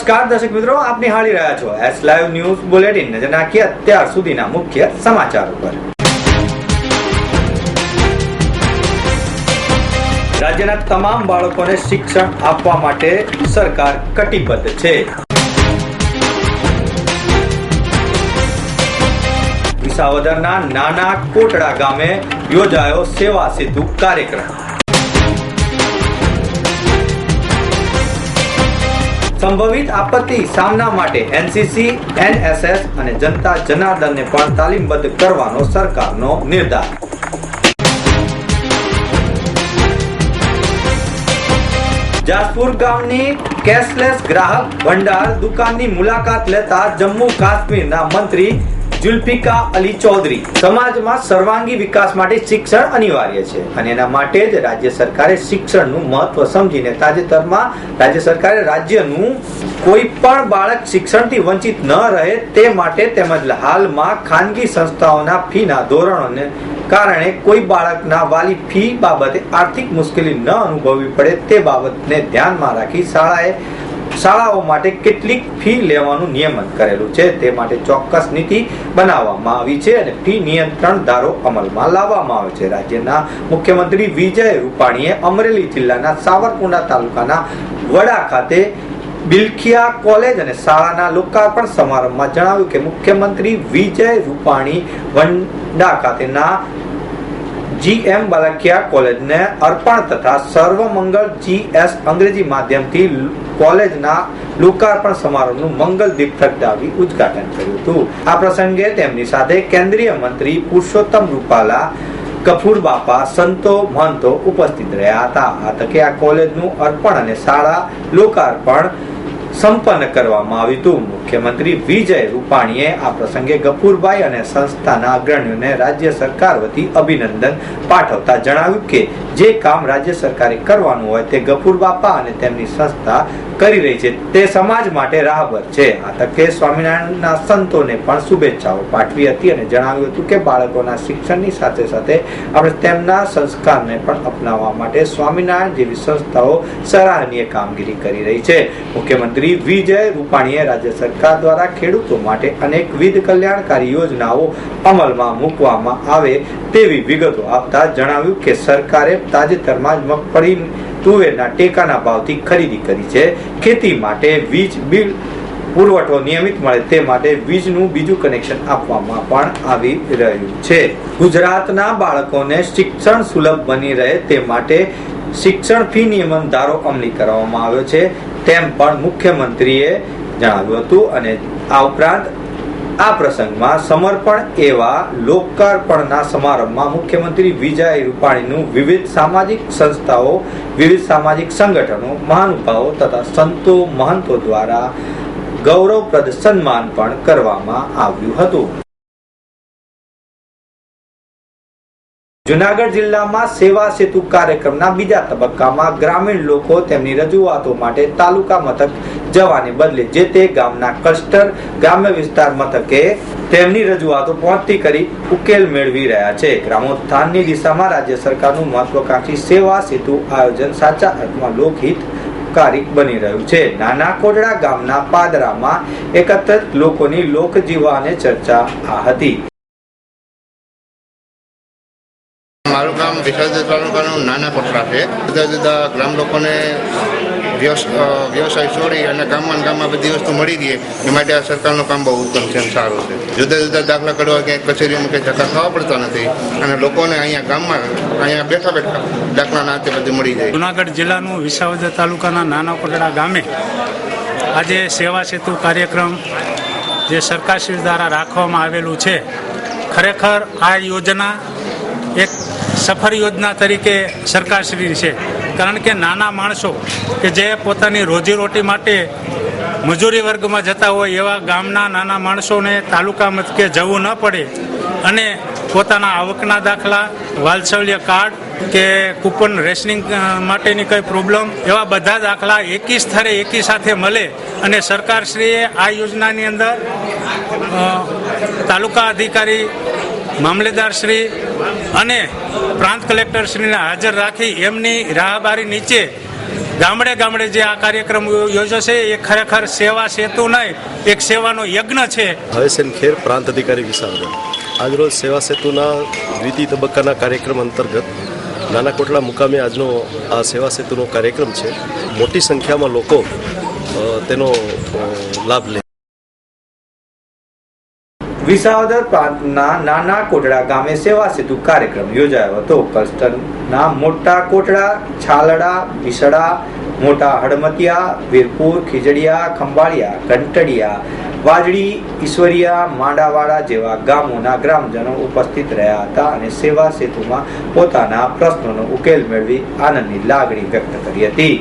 નમસ્કાર દર્શક મિત્રો, આપ નિહાળી રહ્યા છો એસ લાઈવ ન્યૂઝ બુલેટિન. નજર નાખીએ અત્યાર સુધીના મુખ્ય સમાચારો પર. રાજ્યના તમામ બાળકોને શિક્ષણ આપવા માટે સરકાર કટિબદ્ધ છે. વિસાવદરના નાના કોટડા ગામે યોજાયો સેવા સેતુ કાર્યક્રમ. સંભવિત આપત્તિ સામના માટે એનસીસી, એનએસએસ અને જનતા જનાર્દનને પણ તાલીમબદ્ધ કરવાનો સરકારનો નિર્ધાર. જાસપુર ગામની કેશલેસ ગ્રાહક ભંડાર દુકાનની મુલાકાત લેતા જમ્મુ કાશ્મીરના મંત્રી જુલ્ફિકાર અલી ચૌધરી, સમાજમાં સર્વાંગી વિકાસ માટે શિક્ષણ અનિવાર્ય છે અને એના માટે જ રાજ્ય સરકારે શિક્ષણનું મહત્વ સમજીને તાજેતરમાં રાજ્ય સરકારે રાજ્યનું કોઈ પણ બાળક શિક્ષણથી વંચિત ન રહે તે માટે તેમજ હાલમાં ખાનગી સંસ્થાઓના ફીના ધોરણોને કારણે કોઈ બાળકના વાલી ફી બાબતે આર્થિક મુશ્કેલી ન અનુભવવી પડે તે બાબતને ધ્યાનમાં રાખી શાળાઓ માટે કેટલીક ફી લેવાનું નિયમન કરેલું છે. તે માટે ચોક્કસ નીતિ બનાવવામાં આવી છે અને ફી નિયંત્રણ ધારો અમલમાં લાવવામાં આવે છે. રાજ્યના મુખ્યમંત્રી વિજય રૂપાણીએ અમરેલી જિલ્લાના સાવરકુંડલા તાલુકાના વડા ખાતે બિલખિયા કોલેજ અને શાળાના લોકાર્પણ સમારંભમાં જણાવ્યું કે મુખ્યમંત્રી વિજય રૂપાણી વંડા ખાતેના GM બલખિયા કોલેજને અર્પણ તથા સર્વમંગળ GS અંગ્રેજી માધ્યમથી કોલેજના લોકાર્પણ સમારોહનું મંગલ દીપ પ્રગટાવી ઉદ્ઘાટન કર્યું હતું. આ પ્રસંગે તેમની સાથે કેન્દ્રીય મંત્રી પુરુષોત્તમ રૂપાલા, કફૂર બાપા, સંતો મહંતો ઉપસ્થિત રહ્યા હતા. આ તકે આ કોલેજનું અર્પણ અને શાળા લોકાર્પણ સંપન્ન કરવામાં આવ્યું હતું. મુખ્યમંત્રી વિજય રૂપાણીએ આ પ્રસંગે ગફુરભાઈ અને સંસ્થાના અગ્રણીઓને રાજ્ય સરકાર વતી અભિનંદન પાઠવતા જણાવ્યું કે જે કામ રાજ્ય સરકારે કરવાનું હોય તે ગફુર બાપા અને તેમની સંસ્થા કરી રહી છે તે સમાજ માટે રાહબર છે. આ તકે સ્વામિનારાયણના સંતોને પણ શુભેચ્છાઓ પાઠવી હતી અને જણાવ્યું હતું કે બાળકોના શિક્ષણની સાથે સાથે આપણે તેમના સંસ્કારને પણ અપનાવવા માટે સ્વામિનારાયણ જેવી સંસ્થાઓ સરાહનીય કામગીરી કરી રહી છે. મુખ્યમંત્રી વિજય રૂપાણીએ રાજ્ય સરકાર દ્વારા ખેડૂતો માટે અનેકવિધ કલ્યાણકારી યોજનાઓ અમલમાં મૂકવામાં આવે તેવી વિગતો આપતા જણાવ્યું કે સરકારે તાજેતરમાં જ મગફળી, તુવેરના ટેકાના ભાવથી ખરીદી કરી છે. ખેતી માટે વીજ બિલ પુરવઠો નિયમિત મળે તે માટે વીજનું બીજું કનેક્શન આપવામાં પણ આવી રહ્યું છે. ગુજરાતના બાળકોને શિક્ષણ સુલભ બની રહે તે માટે શિક્ષણ ફી નિયમન ધારો અમલી કરવામાં આવ્યો છે તેમ પણ મુખ્યમંત્રીએ જણાવ્યું હતું અને આ ઉપરાંત આ પ્રસંગમાં સમર્પણ એવા લોકાર્પણના સમારંભમાં મુખ્યમંત્રી વિજય રૂપાણીનું વિવિધ સામાજિક સંસ્થાઓ, વિવિધ સામાજિક સંગઠનો, મહાનુભાવો તથા સંતો મહંતો દ્વારા ગૌરવપ્રદ સન્માન પણ કરવામાં આવ્યું હતું. જુનાગઢ જિલ્લામાં સેવા સેતુ કાર્યક્રમના બીજા તબક્કામાં ગ્રામીણ લોકો તેમની રજૂઆતો માટે તાલુકા મથક જવાને બદલે જે તે ગામના ક્લસ્ટર ગ્રામ્ય વિસ્તાર મથકે તેમની રજૂઆતો પહોંચતી કરી ઉકેલ મેળવી રહ્યા છે. ગ્રામોત્થાનની દિશામાં રાજ્ય સરકારનું મહત્વાકાંક્ષી સેવા સેતુ આયોજન સાચા અર્થમાં લોકહિતકારી બની રહ્યું છે. નાના કોટડા ગામના પાદરામાં એકત્રિત લોકોની લોકજીવા અને ચર્ચા આ હતી. મારું ગામ વિસાવદર તાલુકાનું નાના કોટડા છે. જુદા જુદા ગ્રામ લોકોને વ્યવસાય છોડી અને ગામમાં બધી વસ્તુ મળી રહે એ માટે આ સરકારનું કામ બહુ ઉત્તમ છે અને સારું છે. જુદા જુદા દાખલા કરવા ક્યાંય કચેરીમાં કંઈ ધક્કા ખાવા પડતા નથી અને લોકોને અહીંયા ગામમાં અહીંયા બેઠા દાખલાના હાથે બધું મળી જાય. જુનાગઢ જિલ્લાનું વિસાવદર તાલુકાના નાના કોટડા ગામે આજે સેવા સેતુ કાર્યક્રમ જે સરકારશ્રી દ્વારા રાખવામાં આવેલું છે, ખરેખર આ યોજના એક સફળ યોજના તરીકે સરકારશ્રી છે. કારણ કે નાના માણસો કે જે પોતાની રોજીરોટી માટે મજૂરી વર્ગમાં જતા હોય એવા ગામના નાના માણસોને તાલુકા મથકે જવું ન પડે અને પોતાના આવકના દાખલા, વાત્સલ્ય કાર્ડ કે કૂપન રેશનિંગ માટેની કંઈ પ્રોબ્લેમ એવા બધા દાખલા એકી સ્થળે એકી સાથે મળે અને સરકારશ્રીએ આ યોજનાની અંદર તાલુકા અધિકારી, મામલેદારશ્રી અને પ્રાંત કલેક્ટરશ્રીને હાજર રાખી એમની રાહબારી નીચે ગામડે ગામડે જે આ કાર્યક્રમ યોજ્યો છે એ ખરેખર સેવા સેતુ નહીં, એક સેવાનો યજ્ઞ છે. હવેસેન ખેર, પ્રાંત અધિકારી વિસાવદર. આજરોજ સેવા સેતુના દ્વિતીય તબક્કાના કાર્યક્રમ અંતર્ગત નાના કોટડા મુકામે આજનો આ સેવા સેતુનો કાર્યક્રમ છે. મોટી સંખ્યામાં લોકો તેનો લાભ લે. વિસાવદર પ્રાંતના નાના કોટડા ગામે સેવા સેતુ કાર્યક્રમ યોજાયો હતો. ક્લસ્ટરના મોટા કોટડા, છાલડા, વિસડા, મોટા હડમતિયા, વીરપુર, ખીજડીયા, ખંભાળિયા, ઘંટડિયા, વાજડી, ઈશ્વરિયા, માંડાવાડા જેવા ગામોના ગ્રામજનો ઉપસ્થિત રહ્યા હતા અને સેવા સેતુમાં પોતાના પ્રશ્નોનો ઉકેલ મેળવી આનંદની લાગણી વ્યક્ત કરી હતી.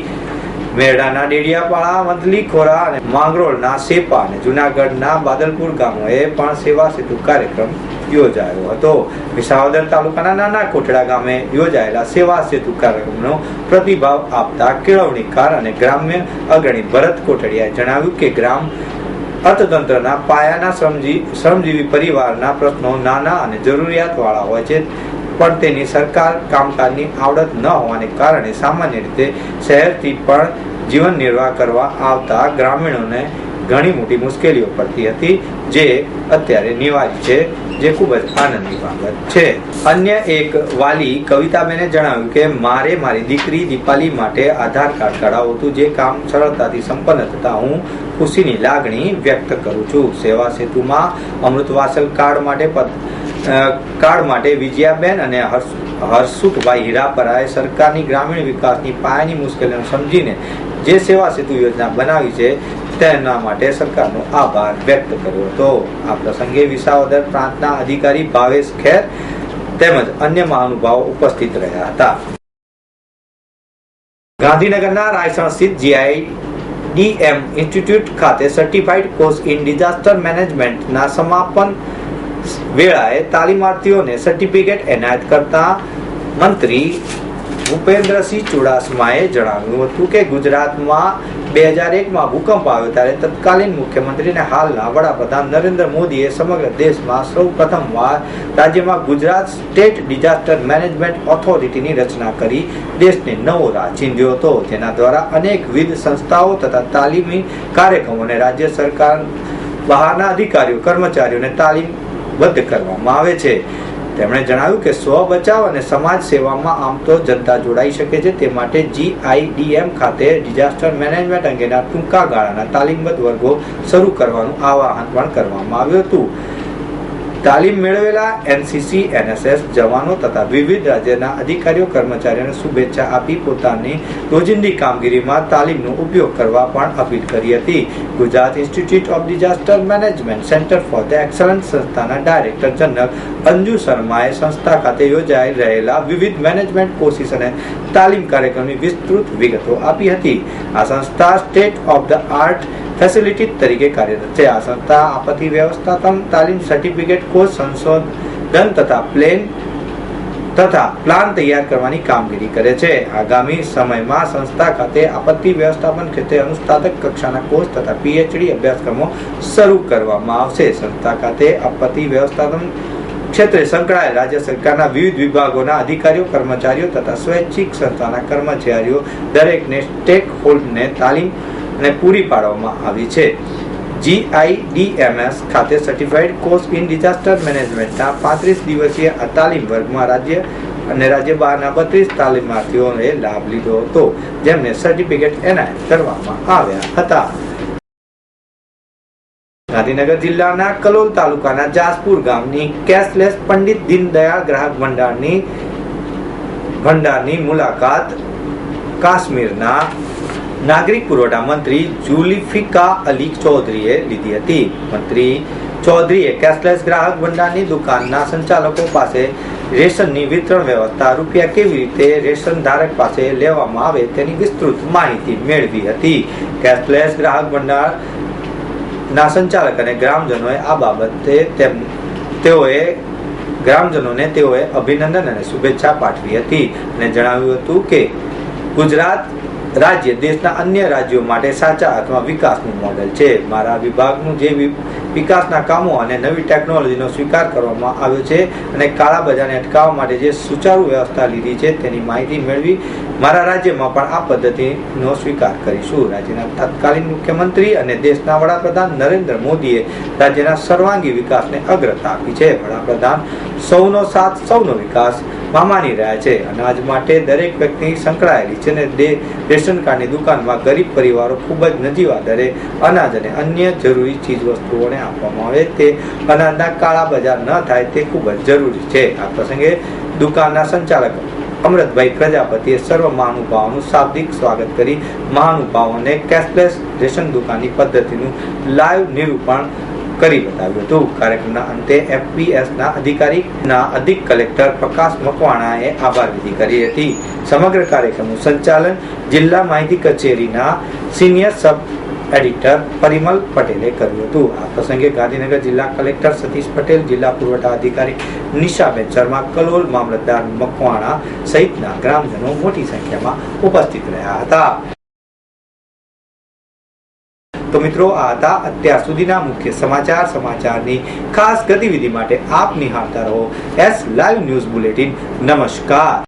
મેરડાના ડેડિયાપાડા, વંથલી ખોરા અને માંગરોળના સેપા અને જુનાગઢના બાદલપુર ગામોએ પણ સેવા સેતુ કાર્યક્રમ યોજાયો હતો. વિસાવદર તાલુકાના નાના કોટડા ગામે યોજાયેલા સેવા સેતુ કાર્યક્રમનો પ્રતિભાવ આપતા કેળવણીકાર અને ગ્રામ્ય અગ્રણી ભરત કોટડિયાએ જણાવ્યું કે ગ્રામ અર્થતંત્રના પાયાના શ્રમજીવી પરિવારના પ્રશ્નો નાના અને જરૂરિયાતવાળા હોય છે, પણ તેની સરકાર કામકાજની આવડત ન હોવાને કારણે સામાન્ય રીતે શહેરથી પણ જીવન નિર્વાહ કરવા આવતા ગ્રામીણોને ઘણી મોટી મુશ્કેલીઓ પડતી હતી, જે અત્યારે નિવારી છે, જે ખૂબ જ આનંદની બાબત છે. અન્ય એક વાલી કવિતાબેને જણાવ્યું કે મારે મારી દીકરી દીપાલી માટે આધાર કાર્ડ કઢાવવું હતું, જે કામ સરળતાથી સંપન્ન થતા હું ખુશીની લાગણી વ્યક્ત કરું છું. સેવા સેતુમાં અમૃત વાસલ કાર્ડ માટે વિજયાબેન અને હરસુખભાઈ હીરાપરાએ સરકારની ગ્રામીણ વિકાસની પાયાની મુશ્કેલીઓ સમજીને જે સેવા સેતુ યોજના બનાવી છે તેના માટે સરકારનો આભાર વ્યક્ત કર્યો હતો. આ પ્રસંગે વિસાવદર પ્રાંતના અધિકારી ભાવેશ ખેર તેમજ અન્ય મહાનુભાવો ઉપસ્થિત રહ્યા હતા. ગાંધીનગરના રાયસણ સ્થિત GIDM ઇન્સ્ટિટ્યૂટ ખાતે સર્ટિફાઈડ કોર્સ ઇન ડિઝાસ્ટર મેનેજમેન્ટના સમાપન વેળાએ તાલીમાર્થીઓને સર્ટિફિકેટ એનાયત કરતા મંત્રી ભૂપેન્દ્રસિંહ ચુડાસમાએ જણાવ્યું હતું કે ગુજરાતમાં 2001માં ભૂકંપ આવ્યો ત્યારે તત્કાલીન મુખ્યમંત્રી અને હાલના વડાપ્રધાન નરેન્દ્ર મોદીએ સમગ્ર દેશમાં સૌ પ્રથમવાર રાજ્યમાં ગુજરાત સ્ટેટ ડિઝાસ્ટર મેનેજમેન્ટ ઓથોરિટીની રચના કરી દેશને નવો રાહ ચીંધ્યો હતો, જેના દ્વારા અનેકવિધ સંસ્થાઓ તથા તાલીમી કાર્યક્રમોને રાજ્ય સરકાર બહારના અધિકારીઓ કર્મચારીઓને તાલીમબદ્ધ કરવામાં આવે છે. તેમણે જણાવ્યું કે સ્વ બચાવ અને સમાજ સેવામાં આમ તો જનતા જોડાઈ શકે છે, તે માટે GIDM ખાતે ડિઝાસ્ટર મેનેજમેન્ટ અંગેના ટૂંકા ગાળાના તાલીમબદ્ધ વર્ગો શરૂ કરવાનું આહ્વાન પણ કરવામાં આવ્યું હતું. તાલીમ મેળવેલા NCC, NSS જવાનો તથા વિવિધ રાજ્યના અધિકારીઓ કર્મચારીઓને શુભેચ્છા આપી પોતાની રોજિંદી કામગીરીમાં તાલીમનો ઉપયોગ કરવા પણ અપીલ કરી હતી. Gujarat institute of disaster management centre for the excellence સંસ્થાના ડાયરેક્ટર જનરલ અંજુ શર્માએ સંસ્થા ખાતે યોજાઈ રહેલા વિવિધ મેનેજમેન્ટ કોર્સિસ અને તાલીમ કાર્યક્રમની વિસ્તૃત વિગતો આપી હતી. આ સંસ્થા state of the art facility તરીકે કાર્યરત છે. આ સંસ્થા આપત્તિ વ્યવસ્થાપન તાલીમ, સર્ટિફિકેટ કોર્સ, સંશોધન તથા પ્લાન તૈયાર કરવાની કામગીરી કરે છે. આગામી સમયમાં સંસ્થા ખાતે આપત્તિ વ્યવસ્થાપન ક્ષેત્રે અનુસ્નાતક કક્ષાના કોર્સ તથા PhD અભ્યાસક્રમો શરૂ કરવામાં આવશે. સંસ્થા ખાતે આપત્તિ વ્યવસ્થાપન ક્ષેત્રે સંકળાયેલ રાજ્ય સરકારના વિવિધ વિભાગોના અધિકારીઓ, કર્મચારીઓ તથા સ્વૈચ્છિક સંસ્થાના કર્મચારીઓ દરેકને સ્ટેક હોલ્ડરને તાલીમ અને પૂરી પાડવામાં આવી છે. GIDMS ખાતે સર્ટિફાઈડ કોર્સ ઇન ડિઝાસ્ટર મેનેજમેન્ટના 35 દિવસીય આ તાલીમ વર્ગમાં રાજ્ય અને રાજ્ય બહારના 32 તાલીમાર્થીઓએ લાભ લીધો હતો, જેમને સર્ટિફિકેટ એનાયત કરવામાં આવ્યા હતા. ગાંધીનગર જિલ્લાના કલોલ તાલુકાના જાસપુર ગામની કેશલેસ પંડિત દીનદયાળ ગ્રાહક ભંડારની મુલાકાત કાશ્મીરના નાગરિક પુરવઠા મંત્રી જુલ્ફિકાર અલી ચૌધરીએ લીધી હતી. મંત્રી ચૌધરીએ કેશલેસ ગ્રાહક ભંડારની દુકાનના સંચાલકો પાસે રેશનની વિતરણ વ્યવસ્થા, રૂપિયા કેવી રીતે રેશન ધારક પાસે લેવામાં આવે તેની વિસ્તૃત માહિતી મેળવી હતી. કેશલેસ ગ્રાહક ભંડારના સંચાલક અને ગ્રામજનોએ આ બાબતે તેઓએ અભિનંદન અને શુભેચ્છા પાઠવી હતી અને જણાવ્યું હતું કે ગુજરાત રાજ્ય દેશના અન્ય રાજ્યો માટે સાચા અર્થમાં વિકાસનું મોડેલ છે. મારા વિભાગનું જે વિકાસના કામો અને નવી ટેકનોલોજીનો સ્વીકાર કરવામાં આવ્યો છે અને કાળા બજારને અટકાવવા માટે જે સુચારુ વ્યવસ્થા લીધી છે તેની માહિતી મેળવી મારા રાજ્યમાં પણ આ પદ્ધતિનો સ્વીકાર કરીશું. રાજ્યના તત્કાલીન મુખ્યમંત્રી અને દેશના વડાપ્રધાન નરેન્દ્ર મોદીએ રાજ્યના સર્વાંગી વિકાસને અગ્રતા આપી છે. વડાપ્રધાન સૌનો સાથ સૌનો વિકાસ માની રહ્યા છે. અનાજ માટે દરેક વ્યક્તિ સંકળાયેલી છે અને રેશન કાર્ડની દુકાનમાં ગરીબ પરિવારો ખૂબ જ નજીવા દરે અનાજ અને અન્ય જરૂરી ચીજ વસ્તુઓને આપવામાં આવે તે અનાજના કાળા બજાર ન થાય તે ખૂબ જ જરૂરી છે. આ પ્રસંગે દુકાનના સંચાલક અમૃતભાઈ પ્રજાપતિએ સર્વ મહાનુભાવોનું શાબ્દિક સ્વાગત કરી મહાનુભાવોને કેશલેસ રેશન દુકાનની પદ્ધતિનું લાઈવ નિરૂપણ કરી બતાવ્યું હતું. કાર્યક્રમના અંતે એફપીએસના અધિકારીના અધિક કલેક્ટર પ્રકાશ મકવાણાએ આભાર વિધિ કરી હતી. સમગ્ર કાર્યક્રમનું સંચાલન જિલ્લા માહિતી કચેરીના સિનિયર સબ એડિટર પરિમલ પટેલે કર્યું હતું. આ પ્રસંગે ગાંધીનગર જિલ્લા કલેક્ટર સતીશ પટેલ, જિલ્લા પુરવઠા અધિકારી નિશાબેન શર્મા, કલોલ મામલતદાર મકવાણા સહિતના ગ્રામજનો મોટી સંખ્યામાં ઉપસ્થિત રહ્યા હતા. તો મિત્રો, આ હતા અત્યાર સુધીના મુખ્ય સમાચારની ખાસ ગતિવિધિ માટે આપ નિહાળતા રહો એસ લાઈવ ન્યૂઝ બુલેટિન. નમસ્કાર.